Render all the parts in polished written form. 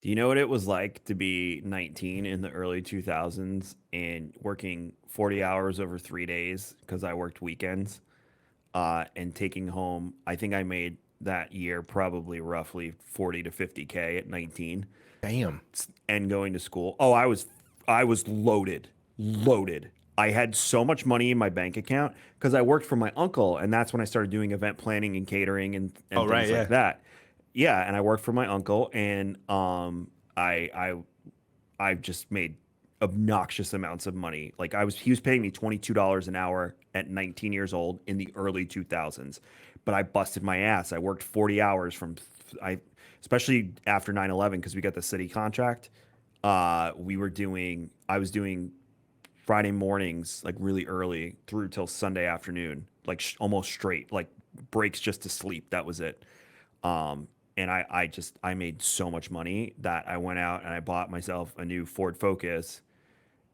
Do you know what it was like to be 19 in the early 2000s and working 40 hours over 3 days because I worked weekends and taking home, I think I made that year probably roughly 40 to 50K at 19 Damn. and going to school. Oh, I was loaded, loaded. I had so much money in my bank account because I worked for my uncle, and that's when I started doing event planning and catering and Oh, right. things like Yeah. that. Yeah, and I worked for my uncle, and I just made obnoxious amounts of money. Like he was paying me $22 an hour at 19 years old in the early 2000s. But I busted my ass. I worked 40 hours I especially after 9/11 because we got the city contract. I was doing Friday mornings like really early through till Sunday afternoon, like almost straight, like breaks just to sleep. That was it. And I made so much money that I went out and I bought myself a new Ford Focus.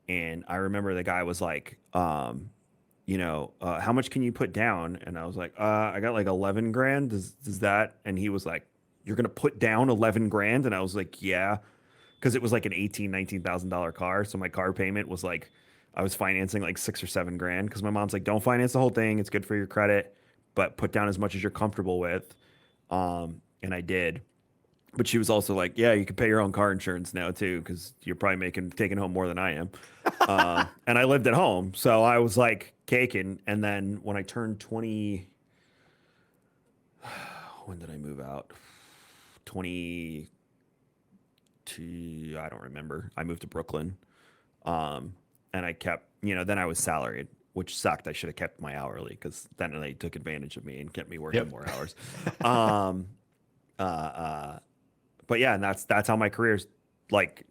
And I remember the guy was like, how much can you put down? And I was like, I got like 11 grand. Does that? And he was like, you're gonna put down 11 grand? And I was like, yeah, because it was like an $19,000 car. So my car payment was like, I was financing like 6 or 7 grand because my mom's like, don't finance the whole thing. It's good for your credit, but put down as much as you're comfortable with. And I did. But she was also like, yeah, you can pay your own car insurance now too, because you're probably taking home more than I am. And I lived at home. So I was like caking. And then when I turned 20, when did I move out? 22, I don't remember. I moved to Brooklyn. And I kept, then I was salaried, which sucked. I should have kept my hourly because then they took advantage of me and kept me working Yep. more hours. Um, uh, uh, but yeah, and that's how my career's like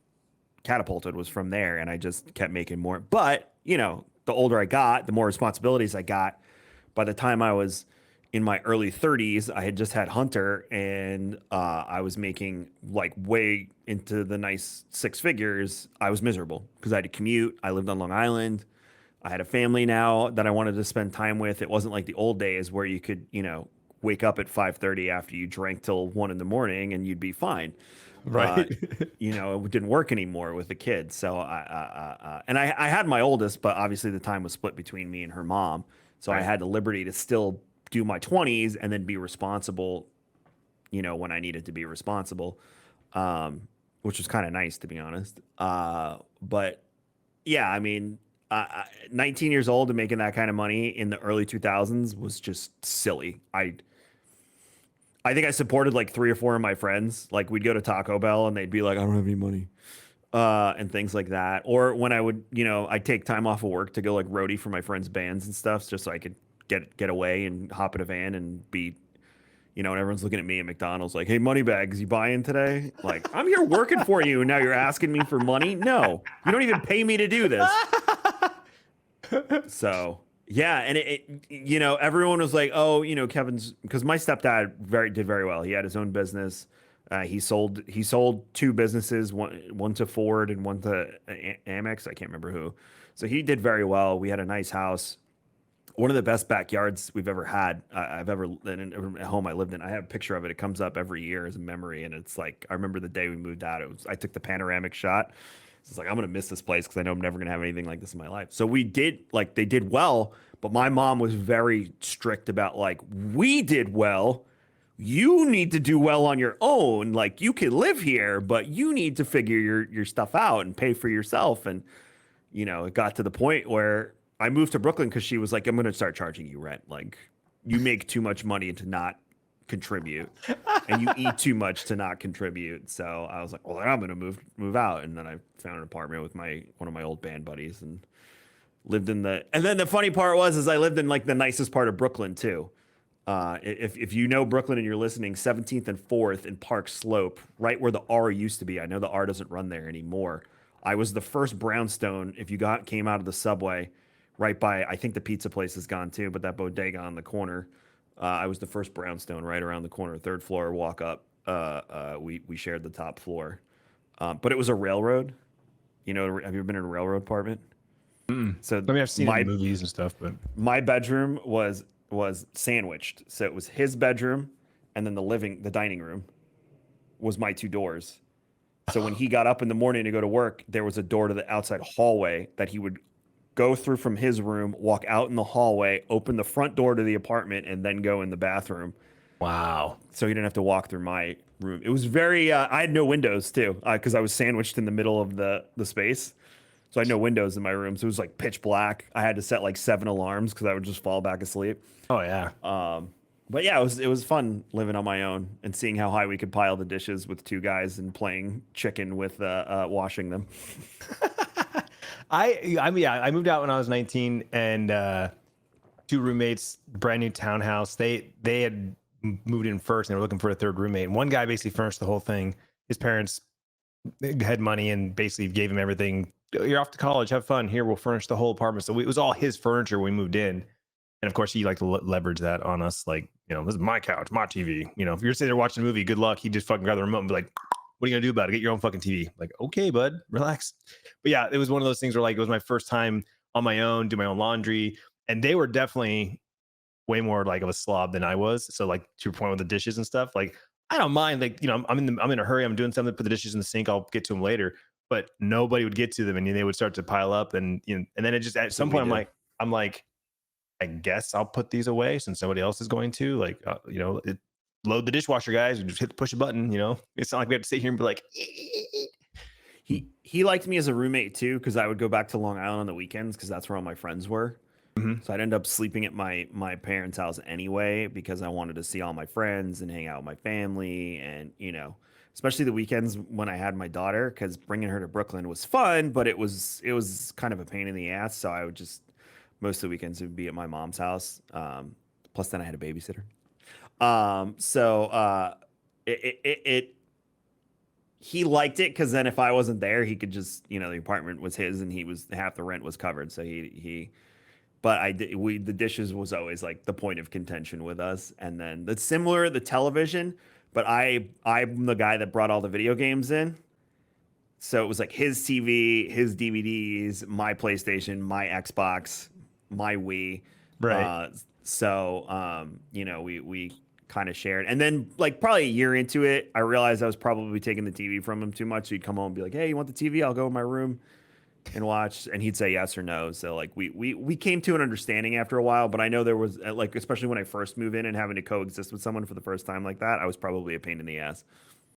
catapulted was from there, and I just kept making more. But the older I got, the more responsibilities I got. By the time I was in my early 30s, I had just had Hunter, and I was making like way into the nice six figures. I was miserable because I had to commute. I lived on Long Island. I had a family now that I wanted to spend time with. It wasn't like the old days where you could, wake up at 5:30 after you drank till 1 in the morning and you'd be fine. Uh, Right. it didn't work anymore with the kids. So I had my oldest, but obviously the time was split between me and her mom. So I Right. had the liberty to still do my 20s and then be responsible, when I needed to be responsible, which was kind of nice to be honest. But yeah, I mean, 19 years old and making that kind of money in the early 2000s was just silly. I think I supported like three or four of my friends. Like we'd go to Taco Bell and they'd be like, I don't have any money, and things like that. Or when I would, I'd take time off of work to go like roadie for my friends' bands and stuff, just so I could get away and hop in a van and be, and everyone's looking at me at McDonald's like, hey, Moneybags, you buying today? Like, I'm here working for you, and now you're asking me for money? No, you don't even pay me to do this. So yeah, and everyone was like, oh, Kevin's because my stepdad did very well. He had his own business. He sold two businesses, one to Ford and one to Amex. I can't remember who. So he did very well. We had a nice house, one of the best backyards we've ever had. I've ever at home I lived in. I have a picture of it. It comes up every year as a memory, and it's like I remember the day we moved out. I took the panoramic shot. It's like I'm gonna miss this place because I know I'm never gonna have anything like this in my life. So they did well, but my mom was very strict about like we did well. You need to do well on your own. Like you can live here, but you need to figure your stuff out and pay for yourself. And it got to the point where I moved to Brooklyn because she was like, I'm gonna start charging you rent. Like you make too much money to not contribute and you eat too much to not contribute. So I was like, well, I'm gonna move out. And then I found an apartment with one of my old band buddies and lived in the. And then the funny part is I lived in like the nicest part of Brooklyn too. If you know Brooklyn and you're listening, 17th and 4th in Park Slope, right where the R used to be. I know the R doesn't run there anymore. I was the first brownstone. If you came out of the subway, right by, I think the pizza place is gone too, but that bodega on the corner. I was the first brownstone right around the corner, third floor, walk up. We shared the top floor, but it was a railroad. Have you ever been in a railroad apartment? Mm. So I mean, I've seen it in movies and stuff, but my bedroom was sandwiched. So it was his bedroom, and then the dining room, was my two doors. So when he got up in the morning to go to work, there was a door to the outside hallway that he would go through from his room, walk out in the hallway, open the front door to the apartment, and then go in the bathroom. Wow. So he didn't have to walk through my room. It was very. I had no windows too, because I was sandwiched in the middle of the space. So I had no windows in my room. So it was like pitch black. I had to set like 7 alarms because I would just fall back asleep. Oh yeah. But yeah, it was fun living on my own and seeing how high we could pile the dishes with 2 guys and playing chicken with washing them. I mean, yeah, I moved out when I was 19, and 2 roommates, brand new townhouse. They had moved in first, and they were looking for a 3rd roommate. And one guy basically furnished the whole thing. His parents had money and basically gave him everything. You're off to college, have fun. Here, we'll furnish the whole apartment. So it was all his furniture when we moved in. And of course, he liked to leverage that on us. Like, this is my couch, my TV. If you're sitting there watching a movie, good luck. He just fucking grab the remote and be like, what are you gonna do about it? Get your own fucking TV. Like, okay, bud, relax. But yeah, it was one of those things where like it was my first time on my own, do my own laundry, and they were definitely way more like of a slob than I was. So like to your point with the dishes and stuff, like I don't mind. Like I'm in a hurry. I'm doing something. Put the dishes in the sink. I'll get to them later. But nobody would get to them, and they would start to pile up, and and then it just at some point I'm like, I guess I'll put these away since nobody else is going to. Like, load the dishwasher, guys. And just push a button. It's not like we have to sit here and be like. He liked me as a roommate too because I would go back to Long Island on the weekends because that's where all my friends were. Mm-hmm. So I'd end up sleeping at my parents' house anyway because I wanted to see all my friends and hang out with my family and especially the weekends when I had my daughter because bringing her to Brooklyn was fun, but it was kind of a pain in the ass. So I would just most of the weekends would be at my mom's house. Plus then I had a babysitter. It he liked it because then if I wasn't there, he could just the apartment was his and he was half the rent was covered. So he but the dishes was always like the point of contention with us. And then the television, but I'm the guy that brought all the video games in. So it was like his TV, his DVDs, my PlayStation, my Xbox, my Wii. Right. We kind of shared. And then like probably a year into it, I realized I was probably taking the TV from him too much. So he'd come home and be like, "Hey, you want the TV? I'll go in my room and watch." And he'd say yes or no. So like we came to an understanding after a while, but I know there was like especially when I first moved in and having to coexist with someone for the first time like that, I was probably a pain in the ass.